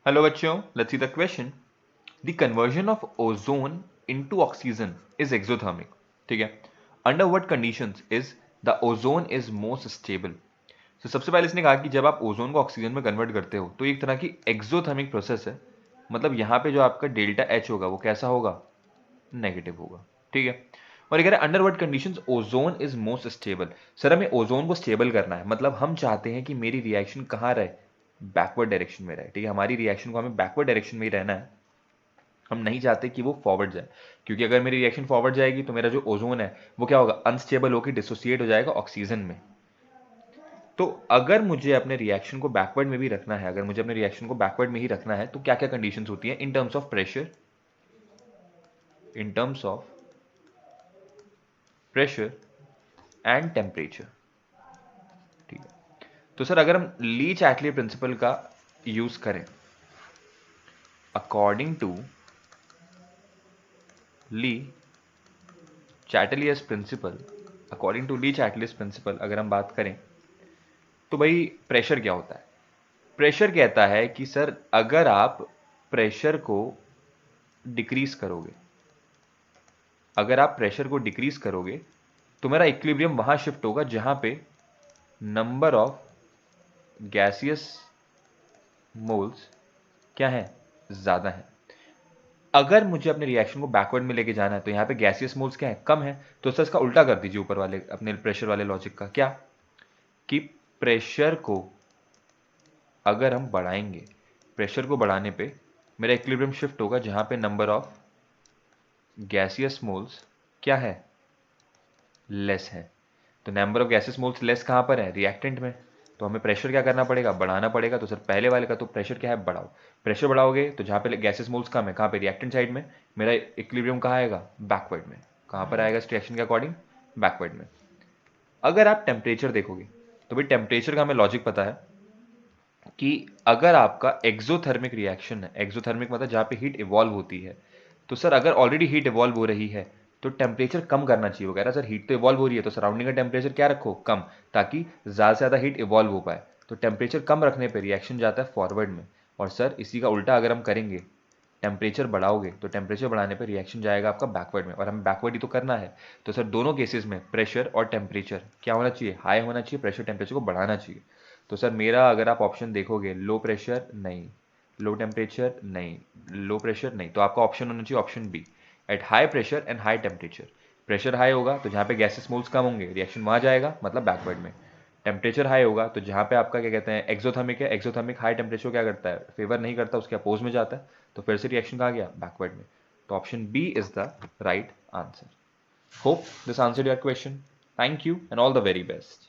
Hello बच्चों, let's see the question. The conversion of ozone into oxygen is exothermic. ठीक है। Under what conditions is the ozone is most stable. तो सबसे पहले इसने कहा कि जब आप ओजोन को ऑक्सीजन में कन्वर्ट करते हो तो एक तरह की एक्सोथर्मिक प्रोसेस है। मतलब यहाँ पे जो आपका डेल्टा एच होगा वो कैसा होगा? नेगेटिव होगा। ठीक है। और अगर under what conditions ozone is most stable. Sir हमें ओजोन को स्टेबल करना है, मतलब हम चाहते हैं कि मेरी रिएक्शन कहाँ रहे? बैकवर्ड डायरेक्शन में रहे। ठीक है, हमारी रिएक्शन को हमें बैकवर्ड डायरेक्शन में ही रहना है। हम नहीं चाहते कि वो फॉरवर्ड जाए, क्योंकि अगर मेरी रिएक्शन फॉरवर्ड जाएगी तो मेरा जो ओजोन है वो क्या होगा? अनस्टेबल होकर डिसोसिएट हो जाएगा ऑक्सीजन में। तो अगर मुझे अपने रिएक्शन को बैकवर्ड में भी रखना है, अगर मुझे अपने रिएक्शन को बैकवर्ड में ही रखना है तो क्या क्या कंडीशंस होती हैं in terms of pressure? In terms of pressure and temperature. ठीक है। तो सर अगर हम ली चैटली प्रिंसिपल का यूज करें, according to Le Chatelier's principle, according to Le Chatelier's principle अगर हम बात करें तो भाई प्रेशर क्या होता है? प्रेशर कहता है कि सर अगर आप प्रेशर को डिक्रीज करोगे, अगर आप प्रेशर को डिक्रीज करोगे तो मेरा इक्विलिब्रियम वहां शिफ्ट होगा जहां पे नंबर ऑफ गैसियस मोल्स क्या है? ज्यादा है। अगर मुझे अपने रिएक्शन को बैकवर्ड में लेके जाना है तो यहाँ पे गैसियस मोल्स क्या है? कम है। तो सर इसका उल्टा कर दीजिए ऊपर वाले अपने प्रेशर वाले लॉजिक का। क्या? कि प्रेशर को अगर हम बढ़ाएंगे, प्रेशर को बढ़ाने पे मेरा इक्विलिब्रियम शिफ्ट होगा जहां पे नंबर ऑफ गैसियस मोल्स क्या है? लेस है। तो number of gaseous moles less कहां पर है? रिएक्टेंट में। तो हमें प्रेशर क्या करना पड़ेगा? बढ़ाना पड़ेगा। तो सर पहले वाले का तो प्रेशर क्या है? बढ़ाओ। प्रेशर बढ़ाओगे तो जहां पे गैसेस मोल्स कम है, कहां पे? रिएक्टेंट साइड में। मेरा इक्विलिब्रियम कहां आएगा? बैकवर्ड में। कहां पर आएगा इस रिएक्शन के अकॉर्डिंग? बैकवर्ड में। अगर आप टेम्परेचर देखोगे तो भाई टेम्परेचर का हमें लॉजिक पता है कि अगर आपका एक्सोथर्मिक रिएक्शन है, एक्सोथर्मिक मतलब जहां पे हीट इवॉल्व होती है, तो सर अगर ऑलरेडी हीट इवॉल्व हो रही है तो टेम्परेचर कम करना चाहिए। वो कह रहा है सर हीट तो इवॉल्व हो रही है तो सराउंडिंग का टेम्परेचर क्या रखो? कम, ताकि ज़्यादा से ज़्यादा हीट इवॉल्व हो पाए। तो टेम्परेचर कम रखने पर रिएक्शन जाता है फॉरवर्ड में। और सर इसी का उल्टा अगर हम करेंगे, टेम्परेचर बढ़ाओगे तो टेम्परेचर बढ़ाने पर रिएक्शन जाएगा आपका बैकवर्ड में, और हमें बैकवर्ड ही तो करना है। तो सर दोनों केसेस में प्रेशर और टेम्परेचर क्या होना चाहिए? हाई होना चाहिए। प्रेशर टेम्परेचर को बढ़ाना चाहिए। तो सर मेरा अगर आप ऑप्शन देखोगे, लो प्रेशर नहीं, लो टेम्परेचर नहीं, लो प्रेशर नहीं, तो आपका ऑप्शन होना चाहिए option B, at high pressure and high temperature. Pressure high होगा तो जहाँ पे गैसेस मोल्स कम होंगे रिएक्शन वहाँ जाएगा, मतलब बैकवर्ड में। टेम्परेचर हाई होगा तो जहाँ पे आपका क्या कहते हैं, एक्सोथर्मिक है, एक्सोथर्मिक हाई टेम्परेचर क्या करता है? फेवर नहीं करता, उसके अपोज में जाता है। तो फिर से रिएक्शन कहाँ गया? बैकवर्ड में। तो option B is the right answer. Hope this answered your question. Thank you and all the very best.